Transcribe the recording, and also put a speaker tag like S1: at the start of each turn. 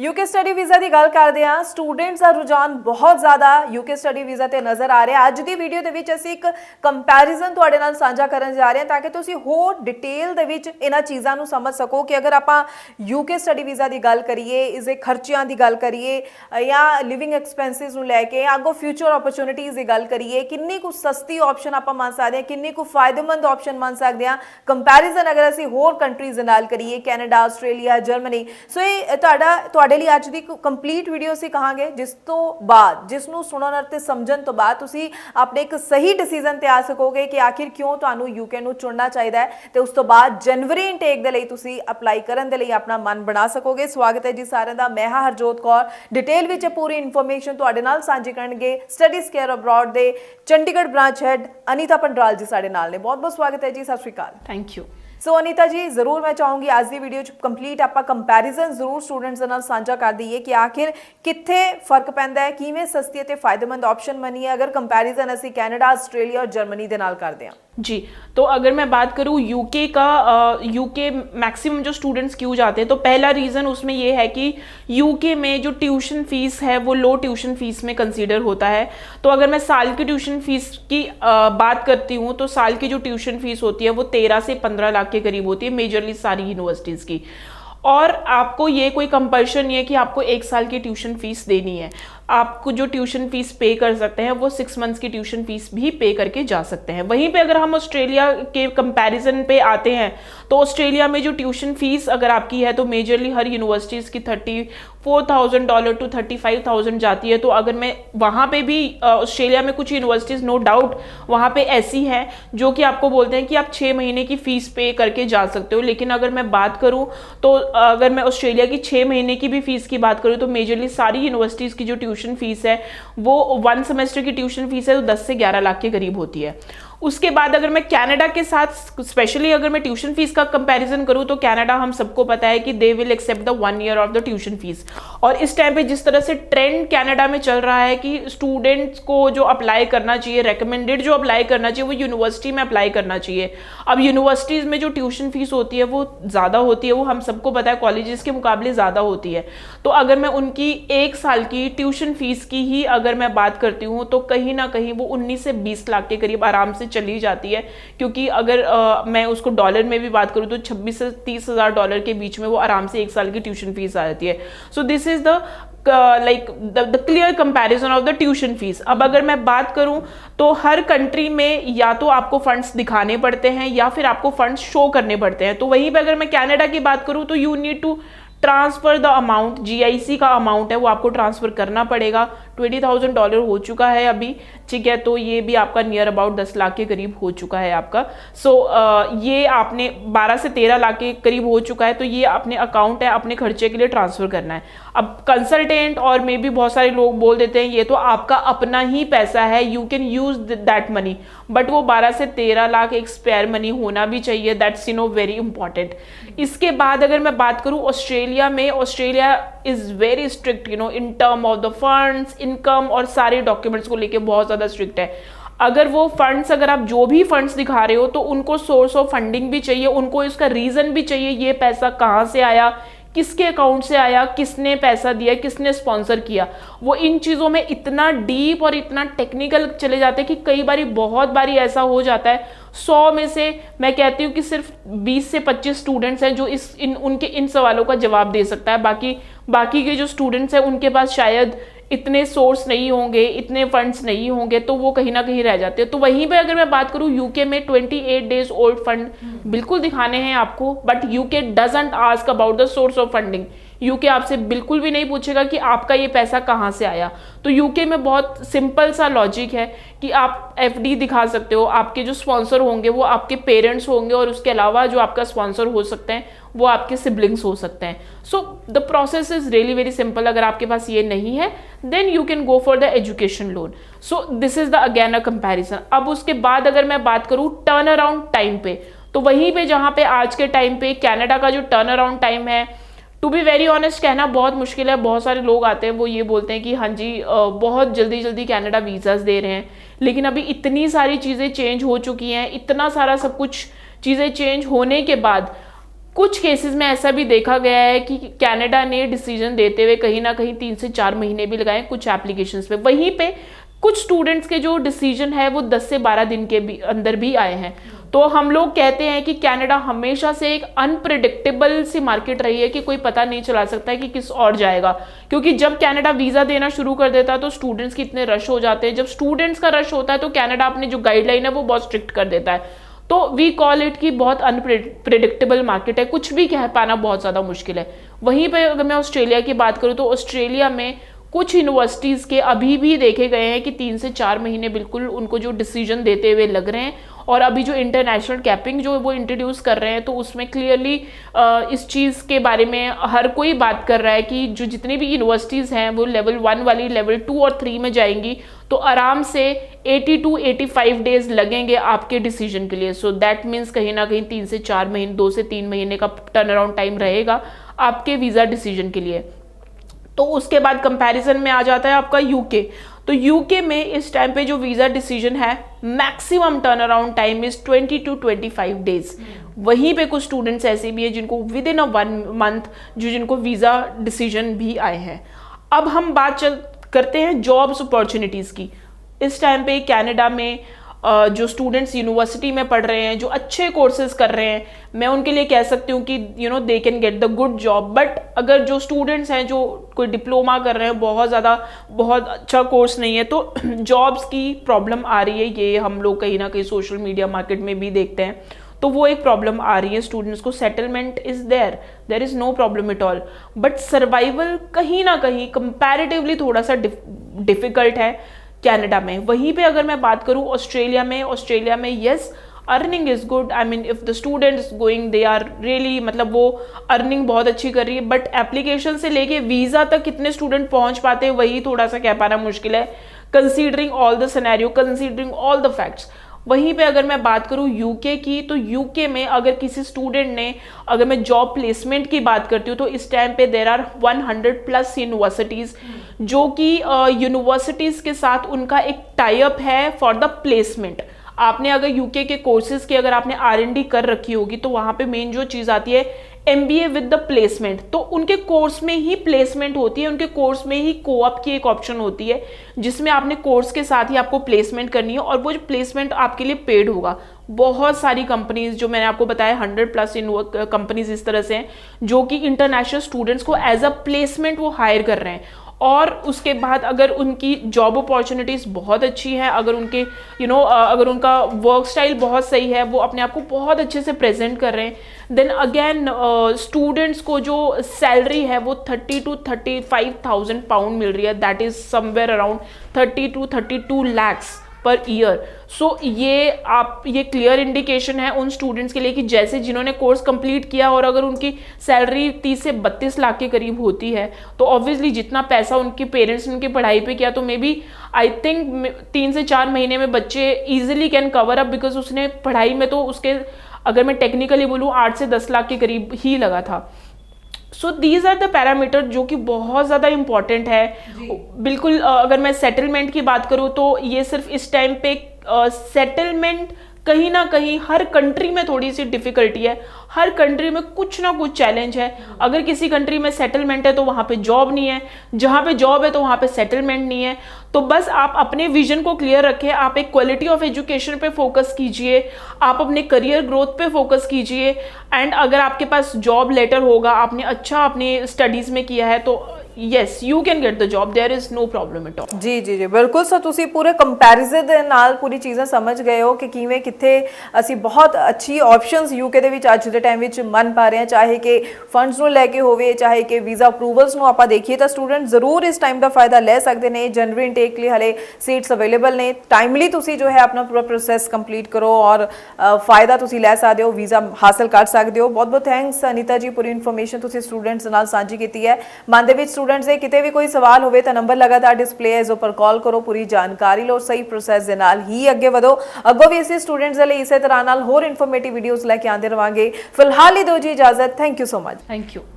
S1: UK study visa की गल करते हैं। स्टूडेंट्स का रुझान बहुत ज़्यादा यूके स्टडी वीज़ा ते नज़र आ रहा है। अज की वीडियो के विच असीं एक कंपैरिजन तुहाडे नाल साझा करन जा रहे हैं ताकि तुसीं होर डिटेल दे विच इन्हां चीज़ां नूं समझ सको कि अगर आपां यूके स्टडी वीज़ा की गल करिए, इसके खर्चियां की गल करिए या लिविंग एक्सपेंसिस नूं लैके अगों फ्यूचर अपॉर्चुनिटीज़ की गल करिए, किन्नी कुछ सस्ती ऑप्शन आपां मन सकते हैं, किन्नी कुछ फायदेमंद ऑप्शन मन सकते हैं। कंपैरिजन अगर असीं होर कंट्रीज़ नाल करिए, कैनेडा, आस्ट्रेलिया, जर्मनी, सो ये तुहाडे लिए अज की कंप्लीट वीडियो असीं कहांगे, जिस तो बाद जिसनूं सुनन अते समझण तो बाद तुसीं अपने एक सही डिसीजन ते आ सकोगे कि आखिर क्यों तुहानूं यूके नूं चुनना चाहिदा है। ते उस तो बाद जनवरी इनटेक दे लई तुसीं अप्लाई करन दे लई अपना मन बना सकोगे। स्वागत है जी सारिਆਂ ਦਾ। मैं हां हरजोत कौर। डिटेल विच पूरी इन्फॉर्मेशन तुहाडे नाल सांझी करनगे स्टडीज केयर अब्रॉड दे चंडीगढ़ ब्रांच हैड अनीता पंडराल जी साडे नाल ने। बहुत बहुत स्वागत है जी। सत श्री अकाल।
S2: Thank you.
S1: So Anita ji, जरूर मैं चाहूँगी आज की वीडियो कंप्लीट आप कंपैरिजन जरूर स्टूडेंट्स नाल साझा कर दईए कि आखिर कित्थे फर्क पैंदा है, किवें सस्ती ते फायदेमंद ऑप्शन बनी है अगर कंपैरिजन असीं कैनेडा, आस्ट्रेलिया और जर्मनी दे नाल करदे हां।
S2: जी, तो अगर मैं बात करूँ यूके का, यूके मैक्सिमम जो स्टूडेंट्स क्यों जाते हैं, तो पहला रीज़न उसमें ये है कि यूके में जो ट्यूशन फीस है वो लो ट्यूशन फीस में कंसीडर होता है। तो अगर मैं साल की ट्यूशन फीस की बात करती हूँ तो साल की जो ट्यूशन फीस होती है वो 13 से 15 लाख के करीब होती है, मेजरली सारी यूनिवर्सिटीज़ की। और आपको ये कोई कंपल्शन नहीं है कि आपको 1 साल की ट्यूशन फीस देनी है। आपको जो ट्यूशन फीस पे कर सकते हैं वो 6 मंथ्स की ट्यूशन फीस भी पे करके जा सकते हैं। वहीं पे अगर हम ऑस्ट्रेलिया के कंपैरिजन पे आते हैं तो ऑस्ट्रेलिया में जो ट्यूशन फीस अगर आपकी है तो मेजरली हर यूनिवर्सिटीज़ की $34,000 to 35,000 जाती है। तो अगर मैं वहाँ पे भी ऑस्ट्रेलिया में कुछ यूनिवर्सिटीज़ नो डाउट वहाँ पे ऐसी हैं जो कि आपको बोलते हैं कि आप 6 महीने की फ़ीस पे करके जा सकते हो। लेकिन अगर मैं बात करूँ तो अगर मैं ऑस्ट्रेलिया की 6 महीने की भी फ़ीस की बात करूँ तो मेजरली सारी यूनिवर्सिटीज़ की जो ट्यूशन फीस है वो 1 सेमेस्टर की ट्यूशन फीस है तो 10 से 11 लाख के करीब होती है। उसके बाद अगर मैं कनाडा के साथ स्पेशली अगर मैं ट्यूशन फीस का कंपैरिजन करूं तो कनाडा हम सबको पता है कि they will accept the 1 year of the tuition fees. और इस टाइम पे जिस तरह से ट्रेंड कनाडा में चल रहा है कि स्टूडेंट्स को जो अप्लाई करना चाहिए, रेकमेंडेड जो अप्लाई करना चाहिए वो यूनिवर्सिटी में अप्लाई करना चाहिए। अब यूनिवर्सिटीज़ में जो ट्यूशन फीस होती है वो ज़्यादा होती है, वो हम सबको पता है, कॉलेजेस के मुकाबले ज़्यादा होती है। तो अगर मैं उनकी 1 साल की ट्यूशन फीस की ही अगर मैं बात करती हूँ तो कहीं ना कहीं वो 19 से 20 लाख के करीब आराम से चली जाती है। क्योंकि अगर मैं उसको डॉलर में भी बात करूँ तो 26 से 30 हज़ार डॉलर के बीच में वो आराम से 1 साल की ट्यूशन फीस आ जाती है। सो this is the the clear comparison of the tuition fees. अब अगर मैं बात करूं तो हर कंट्री में या तो आपको फंड्स दिखाने पड़ते हैं या फिर आपको फंड्स शो करने पड़ते हैं। तो वहीं पे अगर मैं कनाडा की बात करूं तो you need to transfer the amount, GIC का अमाउंट है वो आपको ट्रांसफर करना पड़ेगा। $20,000 हो चुका है अभी, ठीक है, तो ये भी आपका नियर अबाउट 10 लाख के करीब हो चुका है आपका। सो ये आपने 12 से 13 लाख के करीब हो चुका है, तो ये अपने अकाउंट है, अपने खर्चे के लिए ट्रांसफर करना है। अब कंसल्टेंट और मे भी बहुत सारे लोग बोल देते हैं ये तो आपका अपना ही पैसा है, you can use that money, but वो 12 से 13 लाख एक स्पेयर मनी होना भी चाहिए, दैट्स वेरी इंपॉर्टेंट। इसके बाद अगर मैं बात करूँ ऑस्ट्रेलिया में, Australia is very strict in term of the funds, income और सारे डॉक्यूमेंट्स को लेके बहुत ज़्यादा स्ट्रिक्ट है। अगर वो फंड्स, अगर आप जो भी फंड्स दिखा रहे हो तो उनको सोर्स ऑफ फंडिंग भी चाहिए, उनको इसका रीज़न भी चाहिए, ये पैसा कहाँ से आया, किसके अकाउंट से आया, किसने पैसा दिया, किसने स्पॉन्सर किया। वो इन चीज़ों में इतना डीप और इतना टेक्निकल चले जाते हैं कि कई बारी, बहुत बारी ऐसा हो जाता है 100 में से मैं कहती हूँ कि सिर्फ 20 से 25 स्टूडेंट्स हैं जो उनके इन सवालों का जवाब दे सकता है। बाकी के जो स्टूडेंट्स हैं उनके पास शायद इतने सोर्स नहीं होंगे, इतने फंड्स नहीं होंगे, तो वो कहीं ना कहीं रह जाते हैं। तो वहीं पे अगर मैं बात करूँ यूके में 28 डेज ओल्ड फंड बिल्कुल दिखाने हैं आपको, but UK doesn't ask about the source of funding. UK आपसे बिल्कुल भी नहीं पूछेगा कि आपका ये पैसा कहाँ से आया। तो यूके में बहुत सिंपल सा लॉजिक है कि आप एफडी दिखा सकते हो, आपके जो स्पॉन्सर होंगे वो आपके पेरेंट्स होंगे और उसके अलावा जो आपका स्पॉन्सर हो सकते हैं वो आपके सिबलिंग्स हो सकते हैं। So the process is really very simple. अगर आपके पास ये नहीं है then you can go for the education loan. So this is the again a comparison. अब उसके बाद अगर मैं बात करूँ टर्न अराउंड टाइम पे, तो वहीं पे जहाँ पे आज के टाइम पे कनाडा का जो टर्न अराउंड टाइम है, टू बी वेरी ऑनेस्ट कहना बहुत मुश्किल है। बहुत सारे लोग आते हैं वो ये बोलते हैं कि हाँ जी बहुत जल्दी जल्दी कनाडा वीज़ाज़ दे रहे हैं, लेकिन अभी इतनी सारी चीज़ें चेंज हो चुकी हैं, इतना सारा सब कुछ चीज़ें चेंज होने के बाद कुछ केसेस में ऐसा भी देखा गया है कि कनाडा ने डिसीजन देते हुए कहीं ना कहीं 3 से 4 महीने भी लगाए कुछ एप्लीकेशंस पे। वहीं पे कुछ स्टूडेंट्स के जो डिसीजन है वो 10 से 12 दिन के भी अंदर भी आए हैं। तो हम लोग कहते हैं कि कनाडा हमेशा से एक अनप्रिडिक्टेबल सी मार्केट रही है कि कोई पता नहीं चला सकता है कि किस और जाएगा, क्योंकि जब कनाडा वीज़ा देना शुरू कर देता है तो स्टूडेंट्स के इतने रश हो जाते हैं। जब स्टूडेंट्स का रश होता है तो कनाडा अपनी जो गाइडलाइन है वो बहुत स्ट्रिक्ट कर देता है। तो वी कॉल इट कि बहुत अनप्रिडिक्टेबल मार्केट है, कुछ भी कह पाना बहुत ज़्यादा मुश्किल है। वहीं पे अगर मैं ऑस्ट्रेलिया की बात करूँ तो ऑस्ट्रेलिया में कुछ यूनिवर्सिटीज़ के अभी भी देखे गए हैं कि 3 से 4 महीने बिल्कुल उनको जो डिसीजन देते हुए लग रहे हैं। और अभी जो इंटरनेशनल कैपिंग जो वो इंट्रोड्यूस कर रहे हैं तो उसमें क्लियरली इस चीज़ के बारे में हर कोई बात कर रहा है कि जो जितनी भी यूनिवर्सिटीज़ हैं वो लेवल 1 वाली लेवल 2 और 3 में जाएंगी तो आराम से 80 to 85 डेज लगेंगे आपके डिसीजन के लिए। सो दैट मीन्स कहीं ना कहीं 3 से 4 महीने 2 से 3 महीने का टर्न अराउंड टाइम रहेगा आपके वीज़ा डिसीजन के लिए। तो उसके बाद कंपैरिजन में आ जाता है आपका यूके। तो यूके में इस टाइम पे जो वीज़ा डिसीजन है maximum turn around time is 20 to 25 days. वहीं पे कुछ स्टूडेंट्स ऐसे भी हैं जिनको विद इन अ 1 मंथ जिनको वीज़ा डिसीजन भी आए हैं। अब हम बात करते हैं जॉब्स अपॉर्चुनिटीज़ की। इस टाइम पे कनाडा में जो स्टूडेंट्स यूनिवर्सिटी में पढ़ रहे हैं, जो अच्छे कोर्सेज कर रहे हैं, मैं उनके लिए कह सकती हूँ कि they can get the good job. But अगर जो स्टूडेंट्स हैं जो कोई डिप्लोमा कर रहे हैं, बहुत अच्छा कोर्स नहीं है, तो जॉब्स की प्रॉब्लम आ रही है। ये हम लोग कहीं ना कहीं सोशल मीडिया मार्केट में भी देखते हैं, तो वो एक प्रॉब्लम आ रही है स्टूडेंट्स को। Settlement is there is no problem at all, but survival कहीं ना कहीं कंपैरेटिवली थोड़ा सा डिफिकल्ट है कनाडा में। वहीं पे अगर मैं बात करूँ ऑस्ट्रेलिया में yes earning is good. I mean if the students going they are really, मतलब वो अर्निंग बहुत अच्छी कर रही है, बट एप्लीकेशन से लेके वीज़ा तक कितने स्टूडेंट पहुंच पाते हैं वही थोड़ा सा कह पाना मुश्किल है, considering all the scenario, considering all the facts. वहीं पे अगर मैं बात करूँ यूके की, तो यूके में अगर किसी स्टूडेंट ने, अगर मैं जॉब प्लेसमेंट की बात करती हूँ तो इस टाइम पे देर आर 100+ यूनिवर्सिटीज़ जो कि यूनिवर्सिटीज़ के साथ उनका एक टाई अप है फॉर द प्लेसमेंट। आपने अगर यूके के कोर्सेज की अगर आपने R&D कर रखी होगी तो वहाँ पे मेन जो चीज़ आती है MBA विद द प्लेसमेंट। तो उनके कोर्स में ही प्लेसमेंट होती है, उनके कोर्स में ही कोऑप की एक ऑप्शन होती है जिसमें आपने कोर्स के साथ ही आपको प्लेसमेंट करनी है और वो जो प्लेसमेंट आपके लिए पेड होगा। बहुत सारी कंपनीज जो मैंने आपको बताया 100+ कंपनीज इस तरह से हैं जो कि इंटरनेशनल स्टूडेंट्स को एज अ प्लेसमेंट वो हायर कर रहे हैं। और उसके बाद अगर उनकी जॉब अपॉर्चुनिटीज़ बहुत अच्छी है, अगर उनके अगर उनका वर्क स्टाइल बहुत सही है, वो अपने आप को बहुत अच्छे से प्रेजेंट कर रहे हैं, देन अगेन स्टूडेंट्स को जो सैलरी है वो 30 to 35,000 पाउंड मिल रही है। That is somewhere around 30 to 32 lakhs per year. So ये क्लियर इंडिकेशन है उन स्टूडेंट्स के लिए कि जैसे जिन्होंने कोर्स कंप्लीट किया और अगर उनकी सैलरी 30 से 32 लाख के करीब होती है तो ऑब्वियसली जितना पैसा उनके पेरेंट्स ने उनकी पढ़ाई पे किया तो मे बी आई थिंक 3 से 4 महीने में बच्चे easily can cover up, because उसने पढ़ाई में तो उसके, अगर मैं टेक्निकली बोलूँ, 8 से 10 लाख के करीब ही लगा था। So these are the parameter जो कि बहुत ज़्यादा इंपॉर्टेंट है। बिल्कुल अगर मैं सेटलमेंट की बात करूँ तो ये सिर्फ इस टाइम पे सेटलमेंट कहीं ना कहीं हर कंट्री में थोड़ी सी डिफिकल्टी है, हर कंट्री में कुछ ना कुछ चैलेंज है। अगर किसी कंट्री में सेटलमेंट है तो वहाँ पे जॉब नहीं है, जहाँ पे जॉब है तो वहाँ पे सेटलमेंट नहीं है। तो बस आप अपने विजन को क्लियर रखें, आप एक क्वालिटी ऑफ एजुकेशन पे फोकस कीजिए, आप अपने करियर ग्रोथ पे फोकस कीजिए, एंड अगर आपके पास जॉब लेटर होगा, आपने अच्छा अपने स्टडीज़ में किया है तो yes you can get the job, there is no problem at all।
S1: जी ਬਿਲਕੁਲ। ਸੋ ਤੁਸੀਂ ਪੂਰੇ ਕੰਪੈਰੀਜ਼ਨ ਦੇ ਨਾਲ ਪੂਰੀ ਚੀਜ਼ਾਂ ਸਮਝ ਗਏ ਹੋ ਕਿ ਕਿਵੇਂ ਕਿੱਥੇ ਅਸੀਂ ਬਹੁਤ ਅੱਛੀ ਆਪਸ਼ਨਸ ਯੂਕੇ ਦੇ ਵਿੱਚ ਅੱਜ ਦੇ ਟਾਈਮ ਵਿੱਚ ਮੰਨ ਪਾ ਰਹੇ ਹਾਂ, ਚਾਹੇ ਕਿ ਫੰਡਸ ਨੂੰ ਲੈ ਕੇ ਹੋਵੇ, ਚਾਹੇ ਕਿ ਵੀਜ਼ਾ ਅਪਰੂਵਲਸ ਨੂੰ ਆਪਾਂ ਦੇਖੀਏ ਤਾਂ ਸਟੂਡੈਂਟ ਜ਼ਰੂਰ ਇਸ ਟਾਈਮ ਦਾ ਫਾਇਦਾ ਲੈ ਸਕਦੇ ਨੇ। ਜਨਵਰੀ ਇਨਟੇਕ ਲਈ ਹਲੇ ਸੀਟਸ ਅਵੇਲੇਬਲ ਨੇ, ਟਾਈਮਲੀ ਤੁਸੀਂ ਜੋ ਹੈ ਆਪਣਾ ਪੂਰਾ ਪ੍ਰੋਸੈਸ ਕੰਪਲੀਟ ਕਰੋ ਔਰ ਫਾਇਦਾ ਤੁਸੀਂ ਲੈ ਸਕਦੇ ਹੋ, ਵੀਜ਼ਾ ਹਾਸਲ ਕਰ ਸਕਦੇ ਹੋ। ਬਹੁਤ ਬਹੁਤ ਥੈਂਕਸ ਅਨੀਤਾ ਜੀ, ਪੂਰੀ ਇਨਫੋਰਮੇਸ਼ਨ ਤੁਸੀਂ ਸਟੂਡੈਂਟਸ ਨਾਲ ਸਾਂਝੀ ਕੀਤੀ ਹੈ। ਮਨ ਦੇ ਵਿੱਚ स्टूडेंट्स ਦੇ किते भी कोई सवाल होवे तो नंबर लगातार डिस्प्ले है, इस पर कॉल करो, पूरी जानकारी लो, सही प्रोसैस दे नाल ही अगे वधो। अगों भी इसी स्टूडेंट्स दे लई इसे तरह नाल होर इन्फॉर्मेटिव वीडियोस लैके आंदे रहांगे। फिलहाल ही दो जी इजाजत। Thank you so much.
S2: Thank you.